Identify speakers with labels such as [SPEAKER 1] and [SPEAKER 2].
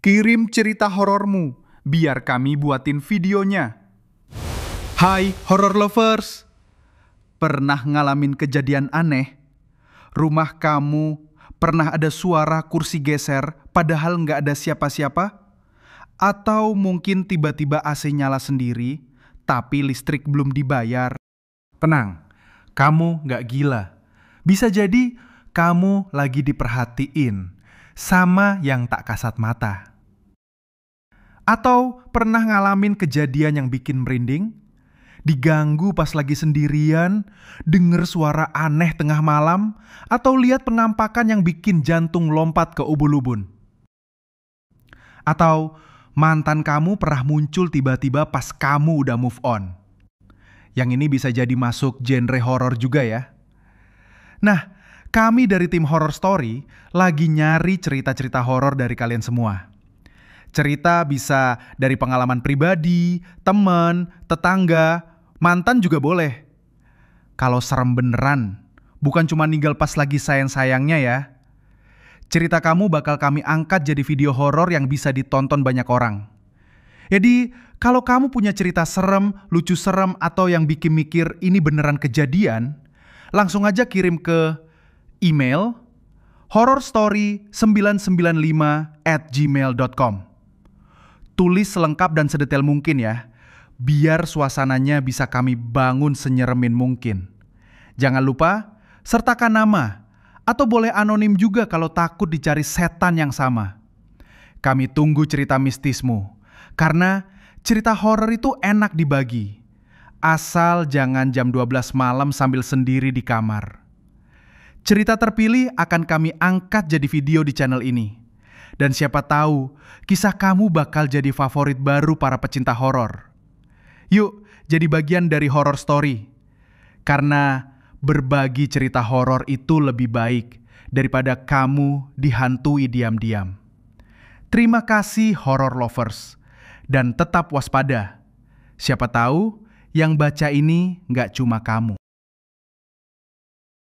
[SPEAKER 1] Kirim cerita horormu, biar kami buatin videonya. Hai horror lovers, pernah ngalamin kejadian aneh? Rumah kamu pernah ada suara kursi geser padahal nggak ada siapa-siapa? Atau mungkin tiba-tiba AC nyala sendiri, tapi listrik belum dibayar?
[SPEAKER 2] Tenang, kamu gak gila. Bisa jadi kamu lagi diperhatiin sama yang tak kasat mata. Atau pernah ngalamin kejadian yang bikin merinding? Diganggu pas lagi sendirian, denger suara aneh tengah malam, atau lihat penampakan yang bikin jantung lompat ke ubun-ubun? Atau mantan kamu pernah muncul tiba-tiba pas kamu udah move on? Yang ini bisa jadi masuk genre horor juga ya. Nah, kami dari tim Horror Story lagi nyari cerita-cerita horor dari kalian semua. Cerita bisa dari pengalaman pribadi, teman, tetangga, mantan juga boleh. Kalau serem beneran, bukan cuma ninggal pas lagi sayang-sayangnya ya. Cerita kamu bakal kami angkat jadi video horor yang bisa ditonton banyak orang. Jadi, kalau kamu punya cerita serem, lucu serem, atau yang bikin mikir ini beneran kejadian, langsung aja kirim ke email horrorstory995@gmail.com. Tulis selengkap dan sedetail mungkin ya, biar suasananya bisa kami bangun senyeremin mungkin. Jangan lupa sertakan nama, atau boleh anonim juga kalau takut dicari setan yang sama. Kami tunggu cerita mistismu, karena cerita horor itu enak dibagi. Asal jangan jam 12 malam sambil sendiri di kamar. Cerita terpilih akan kami angkat jadi video di channel ini. Dan siapa tahu, kisah kamu bakal jadi favorit baru para pecinta horor. Yuk, jadi bagian dari Horror Story. Karena berbagi cerita horor itu lebih baik daripada kamu dihantui diam-diam. Terima kasih horror lovers. Dan tetap waspada. Siapa tahu yang baca ini nggak cuma kamu.